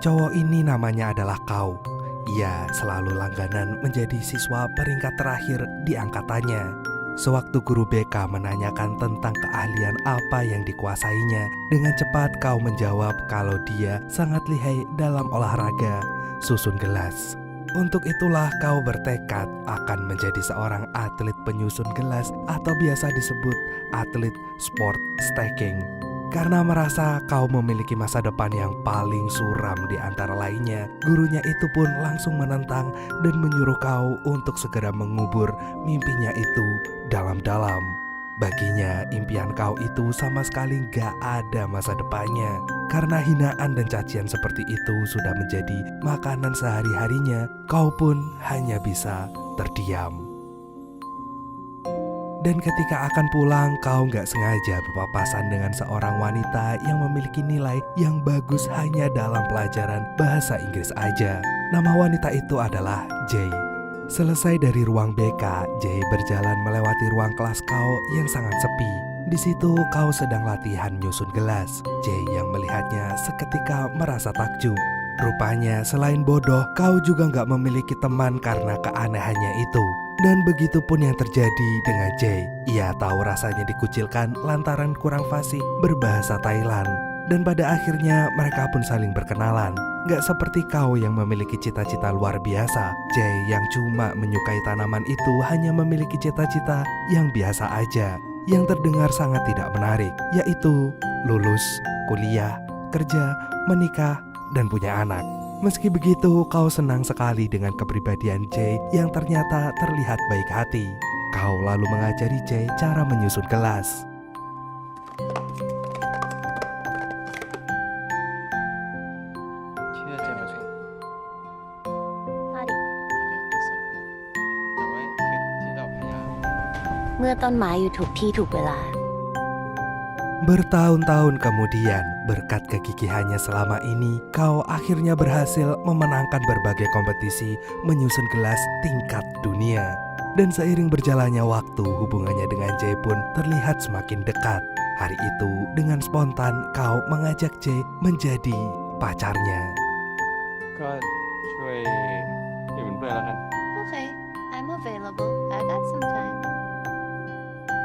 Cowok ini namanya adalah Kau. Ia selalu langganan menjadi siswa peringkat terakhir di angkatannya. Sewaktu guru BK menanyakan tentang keahlian apa yang dikuasainya, dengan cepat Kau menjawab kalau dia sangat lihai dalam olahraga susun gelas. Untuk itulah Kau bertekad akan menjadi seorang atlet penyusun gelas atau biasa disebut atlet sport stacking. Karena merasa Kau memiliki masa depan yang paling suram di antara lainnya, gurunya itu pun langsung menentang dan menyuruh Kau untuk segera mengubur mimpinya itu dalam-dalam. Baginya, impian Kau itu sama sekali gak ada masa depannya. Karena hinaan dan cacian seperti itu sudah menjadi makanan sehari-harinya, Kau pun hanya bisa terdiam. Dan ketika akan pulang, Kau gak sengaja berpapasan dengan seorang wanita yang memiliki nilai yang bagus hanya dalam pelajaran bahasa Inggris aja. Nama wanita itu adalah Jay. Selesai dari ruang BK, Jay berjalan melewati ruang kelas Kau yang sangat sepi. Di situ Kau sedang latihan nyusun gelas. Jay yang melihatnya seketika merasa takjub. Rupanya selain bodoh, Kau juga gak memiliki teman karena keanehannya itu. Dan begitu pun yang terjadi dengan Jay. Ia tahu rasanya dikucilkan lantaran kurang fasih berbahasa Thailand. Dan pada akhirnya mereka pun saling berkenalan. Gak seperti Kau yang memiliki cita-cita luar biasa. Jay yang cuma menyukai tanaman itu hanya memiliki cita-cita yang biasa aja, yang terdengar sangat tidak menarik, yaitu lulus, kuliah, kerja, menikah, dan punya anak. Meski begitu, Kau senang sekali dengan kepribadian Jay yang ternyata terlihat baik hati. Kau lalu mengajari Jay cara menyusun gelas. Bertahun-tahun kemudian, berkat kegigihannya selama ini, Kau akhirnya berhasil memenangkan berbagai kompetisi menyusun gelas tingkat dunia. Dan seiring berjalannya waktu, hubungannya dengan Jay pun terlihat semakin dekat. Hari itu, dengan spontan, Kau mengajak Jay menjadi pacarnya. ก็ช่วยเป็นเพื่อนแล้วกัน Okay, I'm available. I got some time.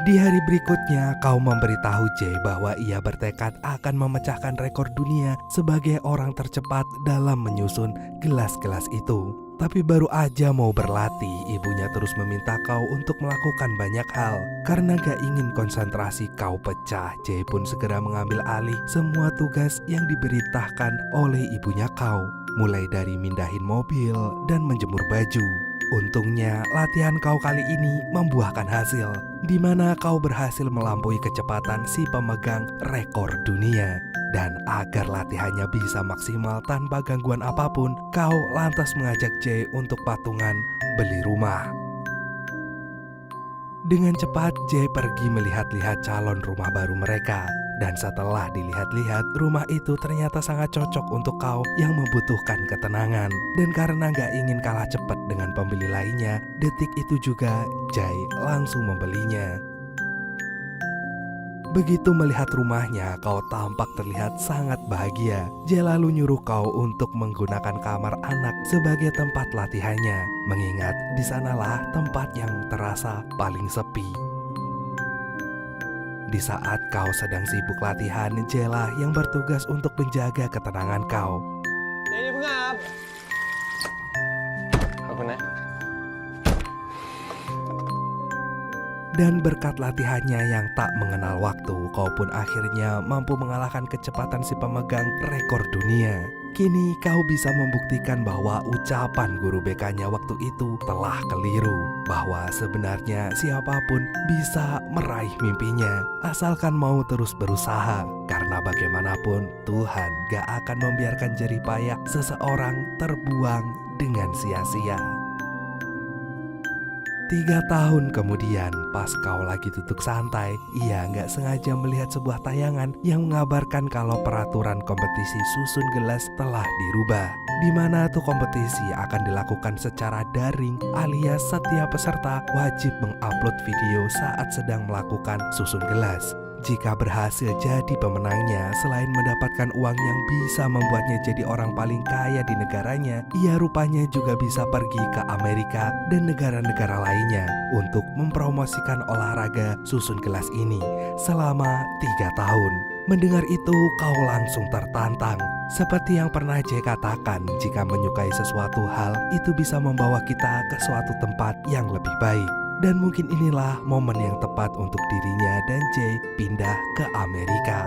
Di hari berikutnya, Kau memberitahu Jay bahwa ia bertekad akan memecahkan rekor dunia sebagai orang tercepat dalam menyusun gelas-gelas itu. Tapi baru aja mau berlatih, ibunya terus meminta Kau untuk melakukan banyak hal. Karena gak ingin konsentrasi Kau pecah, Jay pun segera mengambil alih semua tugas yang diberitakan oleh ibunya Kau. Mulai dari mindahin mobil dan menjemur baju. Untungnya latihan Kau kali ini membuahkan hasil, di mana Kau berhasil melampaui kecepatan si pemegang rekor dunia. Dan agar latihannya bisa maksimal tanpa gangguan apapun, Kau lantas mengajak Jay untuk patungan beli rumah. Dengan cepat Jay pergi melihat-lihat calon rumah baru mereka. Dan setelah dilihat-lihat, rumah itu ternyata sangat cocok untuk Kau yang membutuhkan ketenangan. Dan karena gak ingin kalah cepat dengan pembeli lainnya, detik itu juga Jay langsung membelinya. Begitu melihat rumahnya, Kau tampak terlihat sangat bahagia. Jay lalu nyuruh Kau untuk menggunakan kamar anak sebagai tempat latihannya, mengingat di sanalah tempat yang terasa paling sepi. Di saat Kau sedang sibuk latihan, Jay lah yang bertugas untuk menjaga ketenangan Kau. เดี๋ยวเพิ่งอาบขอบคุณนะ Dan berkat latihannya yang tak mengenal waktu, Kau pun akhirnya mampu mengalahkan kecepatan si pemegang rekor dunia. Kini Kau bisa membuktikan bahwa ucapan guru BK-nya waktu itu telah keliru. Bahwa sebenarnya siapapun bisa meraih mimpinya, asalkan mau terus berusaha. Karena bagaimanapun Tuhan gak akan membiarkan jerih payah seseorang terbuang dengan sia-sia. 3 tahun kemudian, pas Kau lagi duduk santai, ia nggak sengaja melihat sebuah tayangan yang mengabarkan kalau peraturan kompetisi susun gelas telah dirubah. Di mana tuh kompetisi akan dilakukan secara daring, alias setiap peserta wajib mengupload video saat sedang melakukan susun gelas. jika berhasil jadi pemenangnya, selain mendapatkan uang yang bisa membuatnya jadi orang paling kaya di negaranya, ia rupanya juga bisa pergi ke Amerika dan negara-negara lainnya untuk mempromosikan olahraga susun gelas ini selama 3 tahun. Mendengar itu, kau langsung tertantang. Seperti yang pernah Jay katakan, jika menyukai sesuatu hal, itu bisa membawa kita ke suatu tempat yang lebih baik. Dan mungkin inilah momen yang tepat untuk dirinya dan Jay pindah ke Amerika.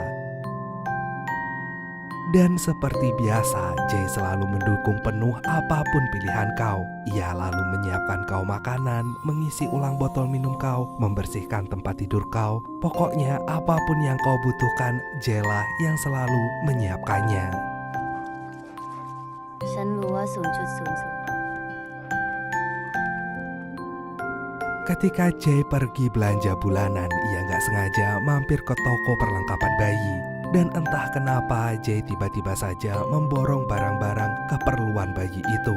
Dan seperti biasa, Jay selalu mendukung penuh apapun pilihan kau. Ia lalu menyiapkan kau makanan, mengisi ulang botol minum kau, membersihkan tempat tidur kau. Pokoknya apapun yang kau butuhkan, Jay lah yang selalu menyiapkannya. ฉันรู้ว่า0.00 Ketika Jay pergi belanja bulanan, ia nggak sengaja mampir ke toko perlengkapan bayi. Dan entah kenapa Jay tiba-tiba saja memborong barang-barang keperluan bayi itu.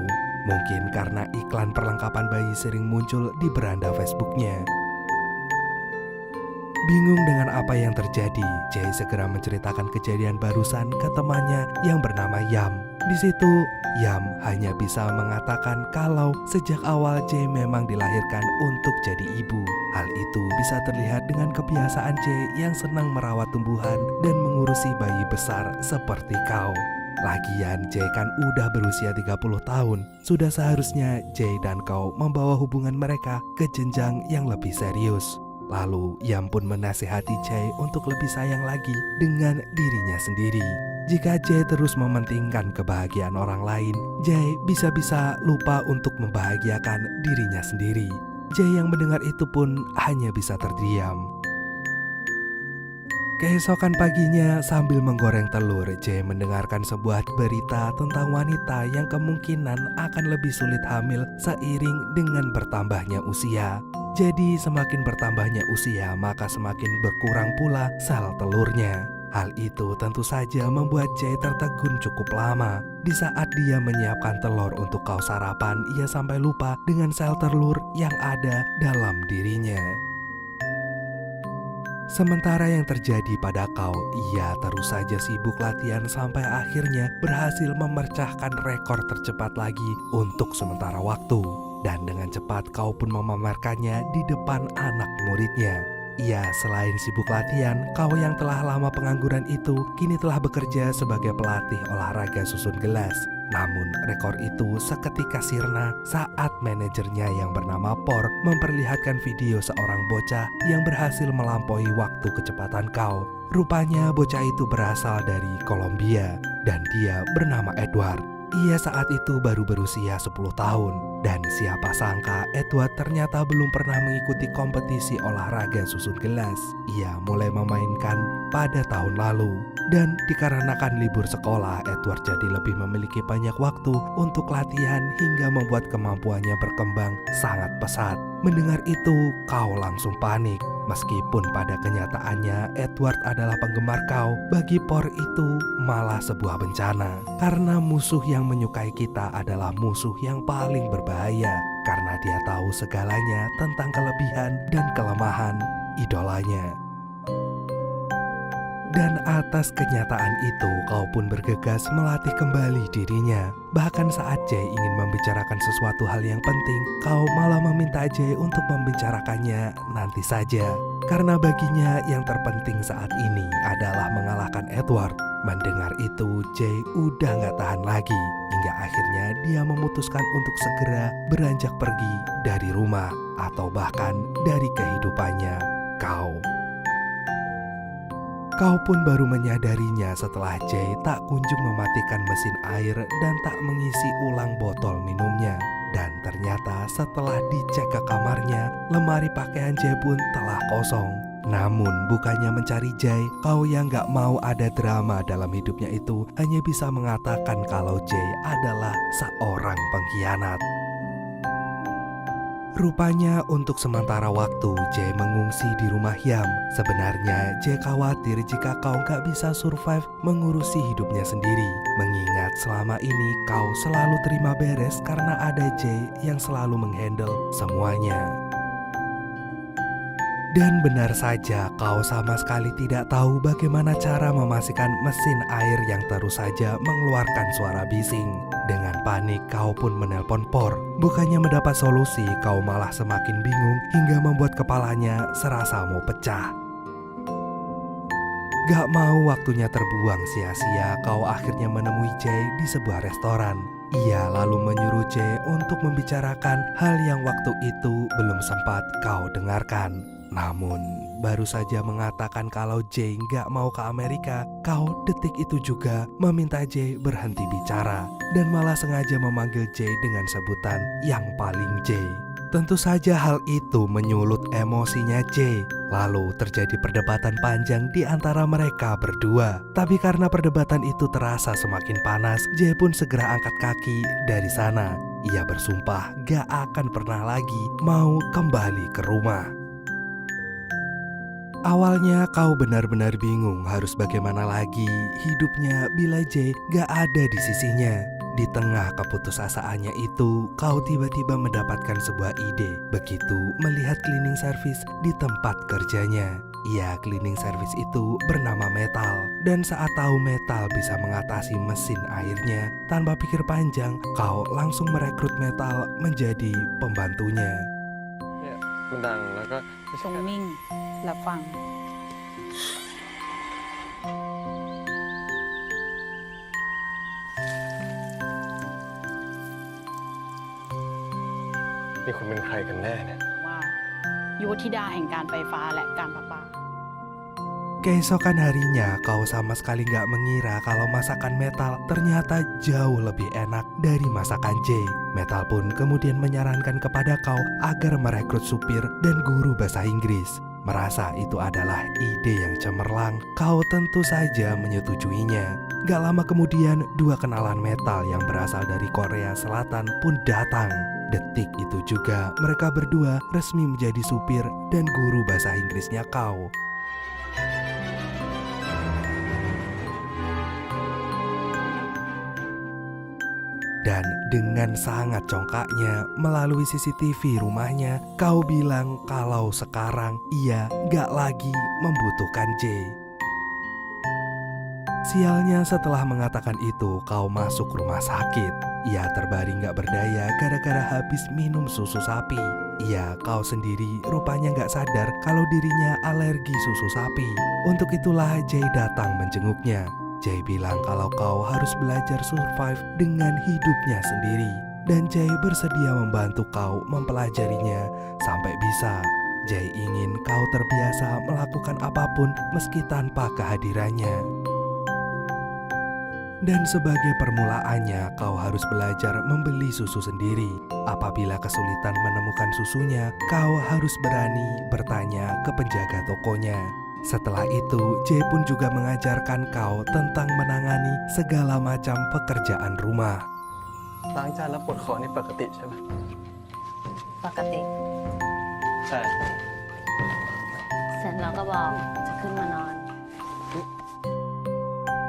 Mungkin karena iklan perlengkapan bayi sering muncul di beranda Facebooknya. Bingung dengan apa yang terjadi, Jay segera menceritakan kejadian barusan ke temannya yang bernama Yam. Di situ, Yam hanya bisa mengatakan kalau sejak awal Jay memang dilahirkan untuk jadi ibu. Hal itu bisa terlihat dengan kebiasaan Jay yang senang merawat tumbuhan dan mengurusi bayi besar seperti kau. Lagian Jay kan udah berusia 30 tahun. Sudah seharusnya Jay dan kau membawa hubungan mereka ke jenjang yang lebih serius. Lalu Yam pun menasihati Jay untuk lebih sayang lagi dengan dirinya sendiri. Jika Jay terus mementingkan kebahagiaan orang lain, Jay bisa-bisa lupa untuk membahagiakan dirinya sendiri. Jay yang mendengar itu pun hanya bisa terdiam. Keesokan paginya, sambil menggoreng telur, Jay mendengarkan sebuah berita tentang wanita yang kemungkinan akan lebih sulit hamil seiring dengan bertambahnya usia. Jadi semakin bertambahnya usia, maka semakin berkurang pula sel telurnya. Hal itu tentu saja membuat Jay tertegun cukup lama. Di saat dia menyiapkan telur untuk kau sarapan, ia sampai lupa dengan sel telur yang ada dalam dirinya. Sementara yang terjadi pada kau, ia terus saja sibuk latihan sampai akhirnya berhasil memecahkan rekor tercepat lagi untuk sementara waktu. Dan dengan cepat kau pun memamerkannya di depan anak muridnya. Ia selain sibuk latihan, kau yang telah lama pengangguran itu kini telah bekerja sebagai pelatih olahraga susun gelas. Namun rekor itu seketika sirna saat manajernya yang bernama Por memperlihatkan video seorang bocah yang berhasil melampaui waktu kecepatan kau. Rupanya bocah itu berasal dari Kolombia dan dia bernama Edward. Ia saat itu baru berusia 10 tahun. Dan siapa sangka Edward ternyata belum pernah mengikuti kompetisi olahraga susun gelas. Ia mulai memainkan pada tahun lalu. Dan dikarenakan libur sekolah, Edward jadi lebih memiliki banyak waktu untuk latihan hingga membuat kemampuannya berkembang sangat pesat. Mendengar itu, kau langsung panik. Meskipun pada kenyataannya Edward adalah penggemar kau, bagi Por itu malah sebuah bencana. Karena musuh yang menyukai kita adalah musuh yang paling berbahaya. Karena dia tahu segalanya tentang kelebihan dan kelemahan idolanya. Dan atas kenyataan itu, kau pun bergegas melatih kembali dirinya. Bahkan saat Jay ingin membicarakan sesuatu hal yang penting, kau malah meminta Jay untuk membicarakannya nanti saja. Karena baginya yang terpenting saat ini adalah mengalahkan Edward. Mendengar itu, Jay udah gak tahan lagi. Hingga akhirnya dia memutuskan untuk segera beranjak pergi dari rumah. Atau bahkan dari kehidupannya, kau. Kau pun baru menyadarinya setelah Jay tak kunjung mematikan mesin air dan tak mengisi ulang botol minumnya. Dan ternyata setelah dicek ke kamarnya, lemari pakaian Jay pun telah kosong. Namun bukannya mencari Jay, kau yang gak mau ada drama dalam hidupnya itu hanya bisa mengatakan kalau Jay adalah seorang pengkhianat. Rupanya untuk sementara waktu Jay mengungsi di rumah Yam. Sebenarnya Jay khawatir jika kau gak bisa survive mengurusi hidupnya sendiri. Mengingat selama ini kau selalu terima beres karena ada Jay yang selalu menghandle semuanya. Dan benar saja, kau sama sekali tidak tahu bagaimana cara memastikan mesin air yang terus saja mengeluarkan suara bising. Dengan panik, kau pun menelpon Por. Bukannya mendapat solusi, kau malah semakin bingung hingga membuat kepalanya serasa mau pecah. Gak mau waktunya terbuang sia-sia, kau akhirnya menemui Jay di sebuah restoran. Ia lalu menyuruh Jay untuk membicarakan hal yang waktu itu belum sempat kau dengarkan. Namun, baru saja mengatakan kalau Jay gak mau ke Amerika, kau detik itu juga meminta Jay berhenti bicara dan malah sengaja memanggil Jay dengan sebutan yang paling Jay. Tentu saja hal itu menyulut emosinya Jay. Lalu terjadi perdebatan panjang di antara mereka berdua. Tapi karena perdebatan itu terasa semakin panas, Jay pun segera angkat kaki dari sana. Ia bersumpah gak akan pernah lagi mau kembali ke rumah. Awalnya kau benar-benar bingung harus bagaimana lagi hidupnya bila Jay gak ada di sisinya. Di tengah keputusasaannya itu, kau tiba-tiba mendapatkan sebuah ide. Begitu melihat cleaning service di tempat kerjanya. Ya, cleaning service itu bernama Metal. Dan saat tahu Metal bisa mengatasi mesin airnya, tanpa pikir panjang, kau langsung merekrut Metal menjadi pembantunya. เนี่ยมันดังแล้วก็ไม่ ทร ใช่ ง แค่ นิ่งและฟัง นี่คุณเป็นใครกันแน่เนี่ย ว่ายุวธิดาแห่งการไฟฟ้าและการประปา Keesokan harinya, kau sama sekali gak mengira kalau masakan Metal ternyata jauh lebih enak dari masakan Jay. Metal pun kemudian menyarankan kepada kau agar merekrut supir dan guru bahasa Inggris. Merasa itu adalah ide yang cemerlang, kau tentu saja menyetujuinya. Gak lama kemudian, dua kenalan Metal yang berasal dari Korea Selatan pun datang. Detik itu juga mereka berdua resmi menjadi supir dan guru bahasa Inggrisnya kau. Dan dengan sangat congkaknya melalui CCTV rumahnya, kau bilang kalau sekarang ia gak lagi membutuhkan Jay. Sialnya setelah mengatakan itu, kau masuk rumah sakit. Ia terbaring gak berdaya gara-gara habis minum susu sapi. Iya, kau sendiri rupanya gak sadar kalau dirinya alergi susu sapi. Untuk itulah Jay datang menjenguknya. Jay bilang kalau kau harus belajar survive dengan hidupnya sendiri. Dan Jay bersedia membantu kau mempelajarinya sampai bisa. Jay ingin kau terbiasa melakukan apapun meski tanpa kehadirannya. Dan sebagai permulaannya, kau harus belajar membeli susu sendiri. Apabila kesulitan menemukan susunya, kau harus berani bertanya ke penjaga tokonya. Setelah itu, Jay pun juga mengajarkan kau tentang menangani segala macam pekerjaan rumah. ล้างจานแล้วปวดคอนี่ปกติใช่ไหม ปกติ ใช่ เสร็จแล้วก็บอกจะขึ้นมานอน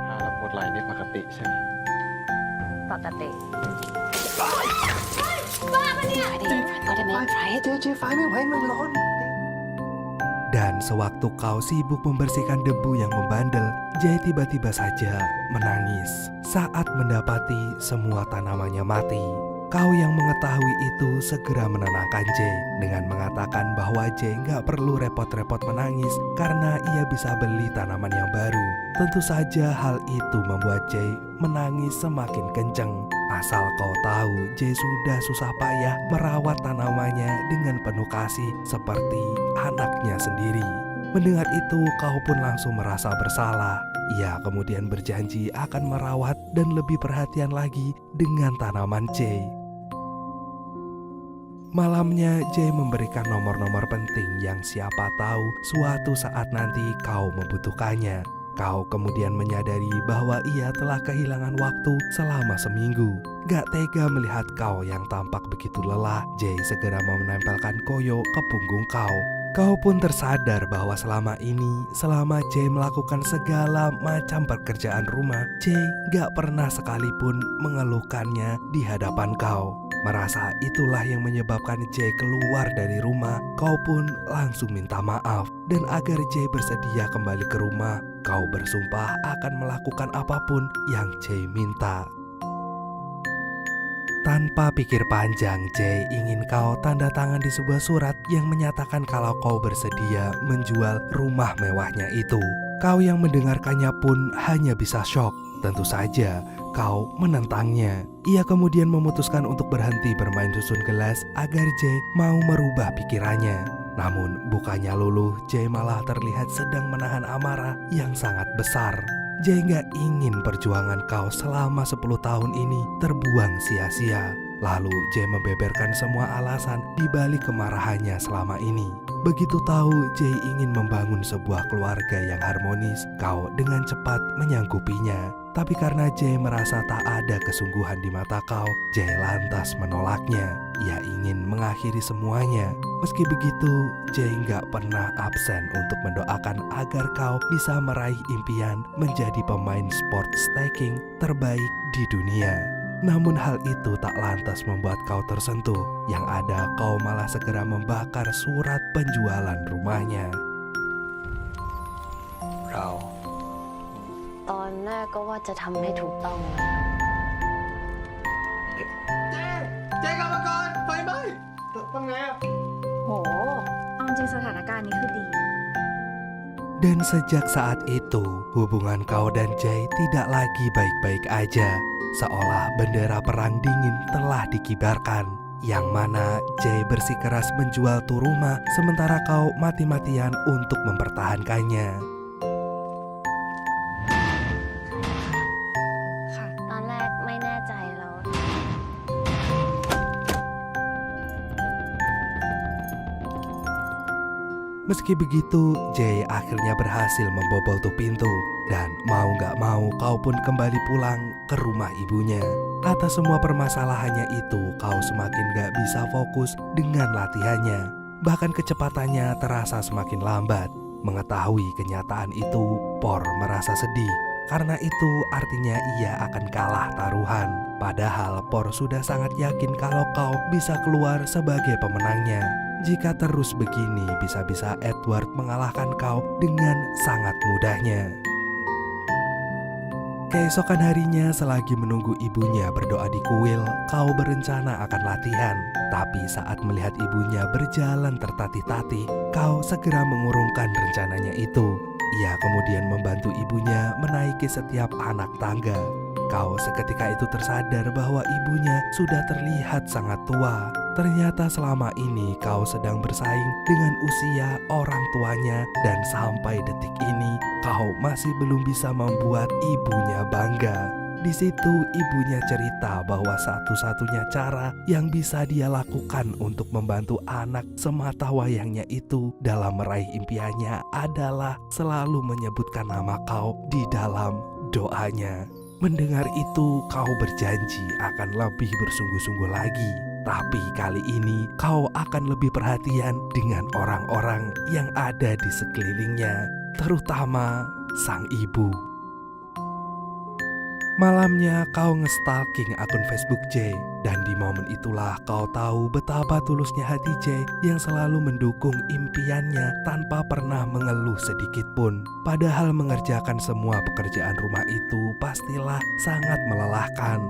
แล้วปวดไหล่นี่ปกติใช่ไหม ปกติบ้าปะเนี่ย Dan sewaktu kau sibuk membersihkan debu yang membandel, Jay tiba-tiba saja menangis saat mendapati semua tanamannya mati. Kau yang mengetahui itu segera menenangkan Jay dengan mengatakan bahwa Jay gak perlu repot-repot menangis karena ia bisa beli tanaman yang baru. Tentu saja hal itu membuat Jay menangis semakin kenceng. Asal kau tahu, Jay sudah susah payah merawat tanamannya dengan penuh kasih seperti anaknya sendiri. Mendengar itu, kau pun langsung merasa bersalah. Ia kemudian berjanji akan merawat dan lebih perhatian lagi dengan tanaman Jay. Malamnya, Jay memberikan nomor-nomor penting yang siapa tahu suatu saat nanti kau membutuhkannya. Kau kemudian menyadari bahwa ia telah kehilangan waktu selama seminggu. Gak tega melihat kau yang tampak begitu lelah, Jay segera menempelkan koyo ke punggung kau. Kau pun tersadar bahwa selama ini, selama Jay melakukan segala macam pekerjaan rumah, Jay gak pernah sekalipun mengeluhkannya di hadapan kau. Merasa itulah yang menyebabkan Jay keluar dari rumah, kau pun langsung minta maaf. Dan agar Jay bersedia kembali ke rumah, kau bersumpah akan melakukan apapun yang Jay minta. Tanpa pikir panjang, Jay ingin kau tanda tangan di sebuah surat yang menyatakan kalau kau bersedia menjual rumah mewahnya itu. Kau yang mendengarkannya pun hanya bisa syok. Tentu saja kau menentangnya. Ia kemudian memutuskan untuk berhenti bermain susun gelas agar Jay mau merubah pikirannya. Namun bukannya luluh, Jay malah terlihat sedang menahan amarah yang sangat besar. Jay gak ingin perjuangan kau selama 10 tahun ini terbuang sia-sia. Lalu Jay membeberkan semua alasan di balik kemarahannya selama ini. Begitu tahu Jay ingin membangun sebuah keluarga yang harmonis, kau dengan cepat menyanggupinya. Tapi karena Jay merasa tak ada kesungguhan di mata kau, Jay lantas menolaknya. Ia ingin mengakhiri semuanya. Meski begitu, Jay gak pernah absen untuk mendoakan agar kau bisa meraih impian menjadi pemain sport staking terbaik di dunia. Namun hal itu tak lantas membuat kau tersentuh. Yang ada kau malah segera membakar surat penjualan rumahnya. เรา ตอนแรกก็ว่าจะทำให้ถูกต้องนะ เจ๊กลับมาก่อนไฟไหม้ทำไงอ่ะ โห เอาจริงสถานการณ์นี้คือดี Dan sejak saat itu, hubungan kau dan Jay tidak lagi baik-baik aja. Seolah bendera perang dingin telah dikibarkan, yang mana Jay bersikeras menjual tuh rumah sementara kau mati-matian untuk mempertahankannya. ค่ะ ตอนแรกไม่แน่ใจแล้ว Meski begitu, Jay akhirnya berhasil membobol tuh pintu. Dan mau gak mau kau pun kembali pulang ke rumah ibunya. Atas semua permasalahannya itu, kau semakin gak bisa fokus dengan latihannya. Bahkan kecepatannya terasa semakin lambat. Mengetahui kenyataan itu, Por merasa sedih. Karena itu artinya ia akan kalah taruhan. Padahal Por sudah sangat yakin kalau kau bisa keluar sebagai pemenangnya. Jika terus begini, bisa-bisa Edward mengalahkan kau dengan sangat mudahnya. Keesokan harinya, selagi menunggu ibunya berdoa di kuil, kau berencana akan latihan. Tapi saat melihat ibunya berjalan tertatih-tatih, kau segera mengurungkan rencananya itu. Ia kemudian membantu ibunya menaiki setiap anak tangga. Kau seketika itu tersadar bahwa ibunya sudah terlihat sangat tua. Ternyata selama ini kau sedang bersaing dengan usia orang tuanya, dan sampai detik ini kau masih belum bisa membuat ibunya bangga. Di situ ibunya cerita bahwa satu-satunya cara yang bisa dia lakukan untuk membantu anak semata wayangnya itu dalam meraih impiannya adalah selalu menyebutkan nama kau di dalam doanya. Mendengar itu, kau berjanji akan lebih bersungguh-sungguh lagi. Tapi kali ini kau akan lebih perhatian dengan orang-orang yang ada di sekelilingnya, terutama sang ibu. Malamnya kau nge-stalking akun Facebook Jay, dan di momen itulah kau tahu betapa tulusnya hati Jay yang selalu mendukung impiannya tanpa pernah mengeluh sedikit pun. Padahal mengerjakan semua pekerjaan rumah itu pastilah sangat melelahkan.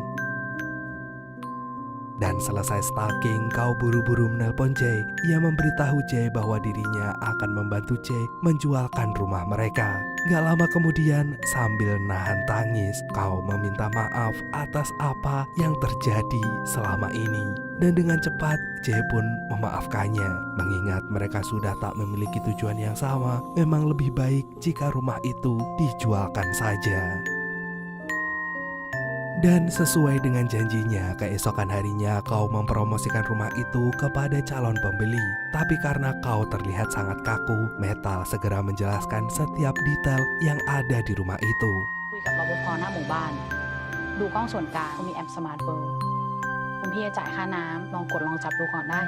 Dan selesai stalking, kau buru-buru menelpon Jay. Ia memberitahu Jay bahwa dirinya akan membantu Jay menjualkan rumah mereka. Gak lama kemudian, sambil nahan tangis, kau meminta maaf atas apa yang terjadi selama ini. Dan dengan cepat, Jay pun memaafkannya. Mengingat mereka sudah tak memiliki tujuan yang sama, memang lebih baik jika rumah itu dijualkan saja. Dan sesuai dengan janjinya, keesokan harinya kau mempromosikan rumah itu kepada calon pembeli. Tapi karena kau terlihat sangat kaku, Metal segera menjelaskan setiap detail yang ada di rumah itu. คุยกับรปภหน้าหมู่บ้าน ดูกล้องส่วนกลางมีแอปสมาร์ทเบอร์คุณพี่จะจ่ายค่าน้ำลองกดลองจับดูก่อนได้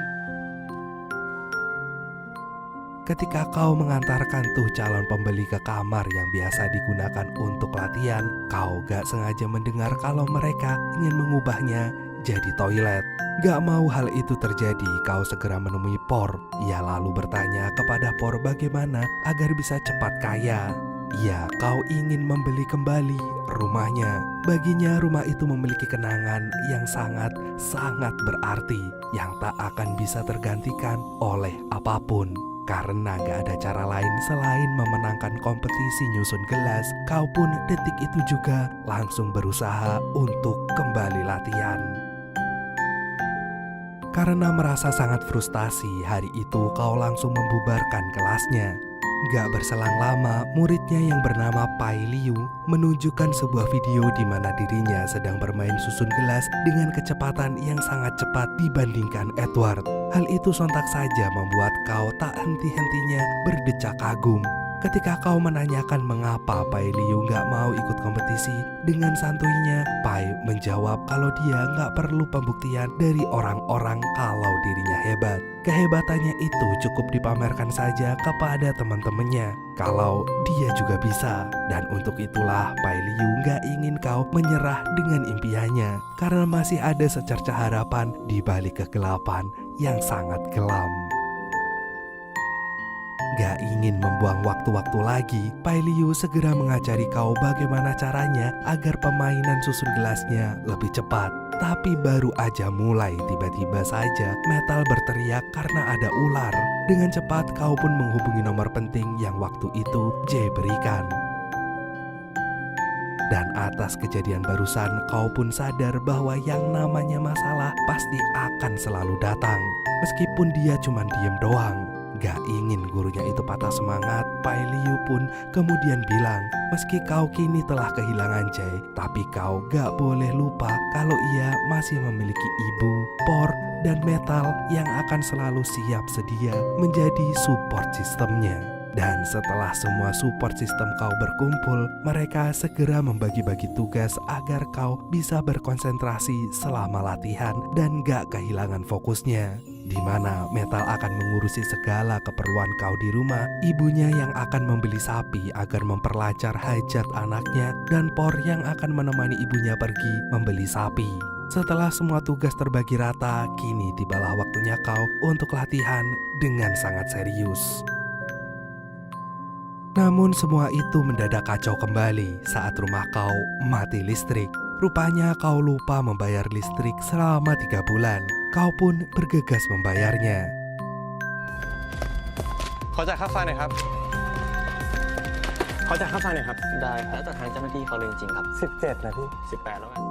Ketika kau mengantarkan tuh calon pembeli ke kamar yang biasa digunakan untuk latihan, kau gak sengaja mendengar kalau mereka ingin mengubahnya jadi toilet. Gak mau hal itu terjadi, kau segera menemui Por. Ia lalu bertanya kepada Por bagaimana agar bisa cepat kaya. Ya, kau ingin membeli kembali rumahnya. Baginya rumah itu memiliki kenangan yang sangat berarti, yang tak akan bisa tergantikan oleh apapun. Karena gak ada cara lain selain memenangkan kompetisi nyusun gelas, kau pun detik itu juga langsung berusaha untuk kembali latihan. Karena merasa sangat frustasi, hari itu kau langsung membubarkan kelasnya. Gak berselang lama, muridnya yang bernama Pai Liu menunjukkan sebuah video di mana dirinya sedang bermain susun gelas dengan kecepatan yang sangat cepat dibandingkan Edward. Hal itu sontak saja membuat kau tak henti-hentinya berdecak kagum. Ketika kau menanyakan mengapa Pai Liu gak mau ikut kompetisi, dengan santuinya Pai menjawab kalau dia gak perlu pembuktian dari orang-orang kalau dirinya hebat. Kehebatannya itu cukup dipamerkan saja kepada teman-temannya kalau dia juga bisa. Dan untuk itulah Pai Liu gak ingin kau menyerah dengan impiannya, karena masih ada secercah harapan di balik kegelapan yang sangat kelam. Gak ingin membuang waktu-waktu lagi, Pai Liu segera mengajari kau bagaimana caranya agar permainan susun gelasnya lebih cepat. Tapi baru aja mulai, tiba-tiba saja Metal berteriak karena ada ular. Dengan cepat kau pun menghubungi nomor penting yang waktu itu Jay berikan. Dan atas kejadian barusan, kau pun sadar bahwa yang namanya masalah pasti akan selalu datang. Meskipun dia cuma diem doang. Gak ingin gurunya itu patah semangat, Pai Liu pun kemudian bilang, meski kau kini telah kehilangan Jay, tapi kau gak boleh lupa kalau ia masih memiliki ibu, Por, dan Metal yang akan selalu siap sedia menjadi support sistemnya. Dan setelah semua support sistem kau berkumpul, mereka segera membagi-bagi tugas agar kau bisa berkonsentrasi selama latihan dan gak kehilangan fokusnya. Di mana Metal akan mengurusi segala keperluan kau di rumah, ibunya yang akan membeli sapi agar memperlancar hajat anaknya, dan Por yang akan menemani ibunya pergi membeli sapi. Setelah semua tugas terbagi rata, kini tibalah waktunya kau untuk latihan dengan sangat serius. Namun semua itu mendadak kacau kembali saat rumah kau mati listrik. Rupanya kau lupa membayar listrik selama 3 bulan. Kau pun bergegas membayarnya. ขอจ่ายค่าไฟหน่อยครับ ขอจ่ายค่าไฟหน่อยครับ ได้ครับแล้วแต่ทางเจ้าหน้าที่เขาเลยจริงๆครับ 17นะพี่18แล้วกัน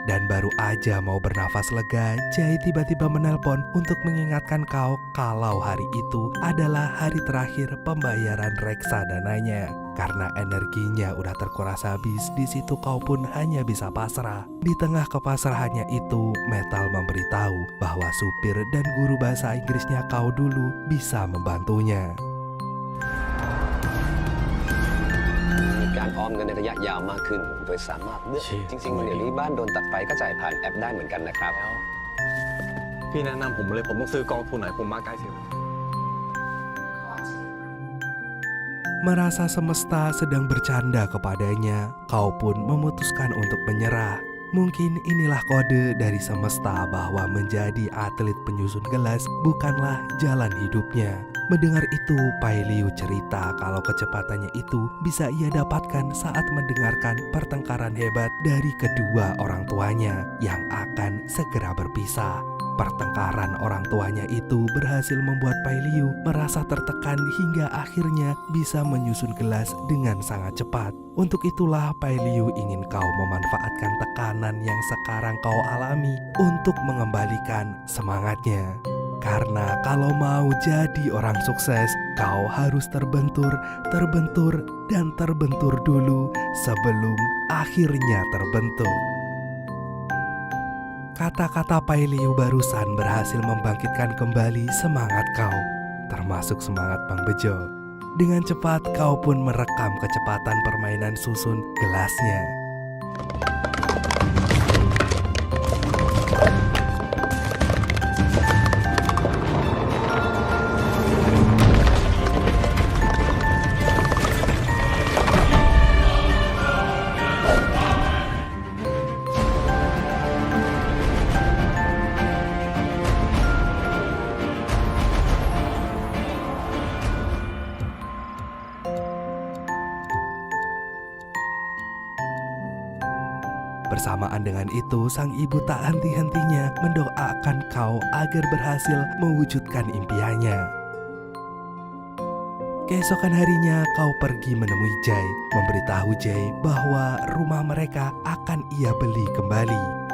Dan baru aja mau bernafas lega, Jay tiba-tiba menelpon untuk mengingatkan kau kalau hari itu adalah hari terakhir pembayaran reksadananya. Karena energinya udah terkuras habis, di situ kau pun hanya bisa pasrah. Di tengah kepasrahannya itu, Metal memberitahu bahwa supir dan guru bahasa Inggrisnya kau dulu bisa membantunya. การออมเงินในระยะยาวมากขึ้นโดยสามารถเลือกจริงๆเดี๋ยวนี้บ้านโดนตัดไฟก็จ่ายผ่านแอปได้เหมือนกันนะครับ พี่แนะนำผมเลยผมต้องซื้อกองทุนไหนผมมาใกล้สิ Merasa semesta sedang bercanda kepadanya, kau pun memutuskan untuk menyerah. Mungkin inilah kode dari semesta bahwa menjadi atlet penyusun gelas bukanlah jalan hidupnya. Mendengar itu, Pai Liu cerita kalau kecepatannya itu bisa ia dapatkan saat mendengarkan pertengkaran hebat dari kedua orang tuanya yang akan segera berpisah. Pertengkaran orang tuanya itu berhasil membuat Pai Liu merasa tertekan hingga akhirnya bisa menyusun gelas dengan sangat cepat. Untuk itulah Pai Liu ingin kau memanfaatkan tekanan yang sekarang kau alami untuk mengembalikan semangatnya. Karena kalau mau jadi orang sukses, kau harus terbentur dulu sebelum akhirnya terbentuk. Kata-kata Pai Liu barusan berhasil membangkitkan kembali semangat kau, termasuk semangat Bang Bejo. Dengan cepat kau pun merekam kecepatan permainan susun gelasnya. Bersamaan dengan itu, sang ibu tak henti-hentinya mendoakan kau agar berhasil mewujudkan impiannya. Keesokan harinya, kau pergi menemui Jay, memberitahu Jay bahwa rumah mereka akan ia beli kembali.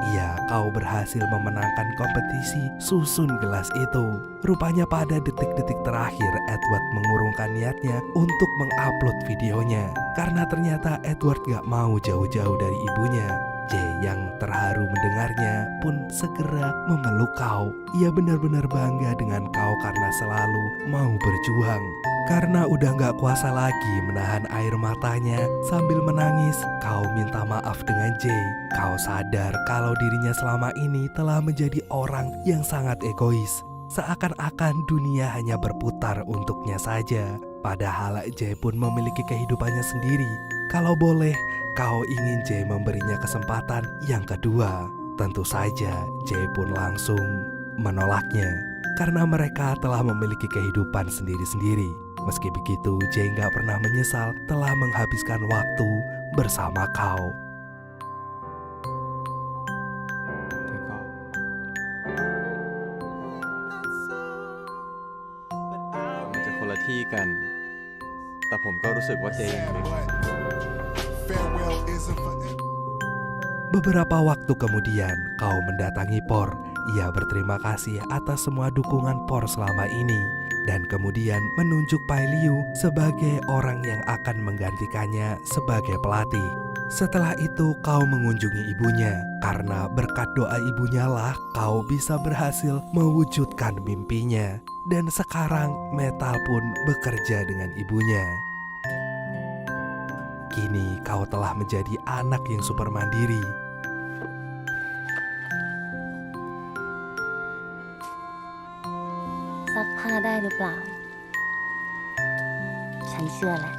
Kau berhasil memenangkan kompetisi susun gelas itu. Rupanya pada detik-detik terakhir, Edward mengurungkan niatnya untuk mengupload videonya. Karena ternyata Edward gak mau jauh-jauh dari ibunya. Jay yang terharu mendengarnya pun segera memeluk kau. Ia benar-benar bangga dengan kau karena selalu mau berjuang. Karena udah gak kuasa lagi menahan air matanya, sambil menangis, kau minta maaf dengan Jay. Kau sadar kalau dirinya selama ini telah menjadi orang yang sangat egois. Seakan-akan dunia hanya berputar untuknya saja. Padahal Jay pun memiliki kehidupannya sendiri. Kalau boleh, kau ingin Jay memberinya kesempatan yang kedua. Tentu saja Jay pun langsung menolaknya. Karena mereka telah memiliki kehidupan sendiri-sendiri. Meski begitu, Jay gak pernah menyesal telah menghabiskan waktu bersama kau. แต่ก็มันจะคนละที่กัน แต่ผมก็รู้สึกว่าเจยังมีความสุข Farewell isn't forever. Beberapa waktu kemudian, kau mendatangi Por. Ia berterima kasih atas semua dukungan Por selama ini. Dan kemudian menunjuk Pai Liu sebagai orang yang akan menggantikannya sebagai pelatih. Setelah itu kau mengunjungi ibunya. Karena berkat doa ibunya lah kau bisa berhasil mewujudkan mimpinya. Dan sekarang Metal pun bekerja dengan ibunya. Kini kau telah menjadi anak yang super mandiri. ซักผ้าได้หรือเปล่า ฉันเชื่อแหละ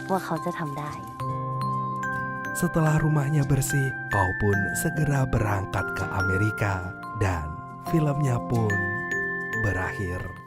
ว่าเขาจะทำได้ Setelah rumahnya bersih, kau pun segera berangkat ke Amerika. Dan filmnya pun berakhir.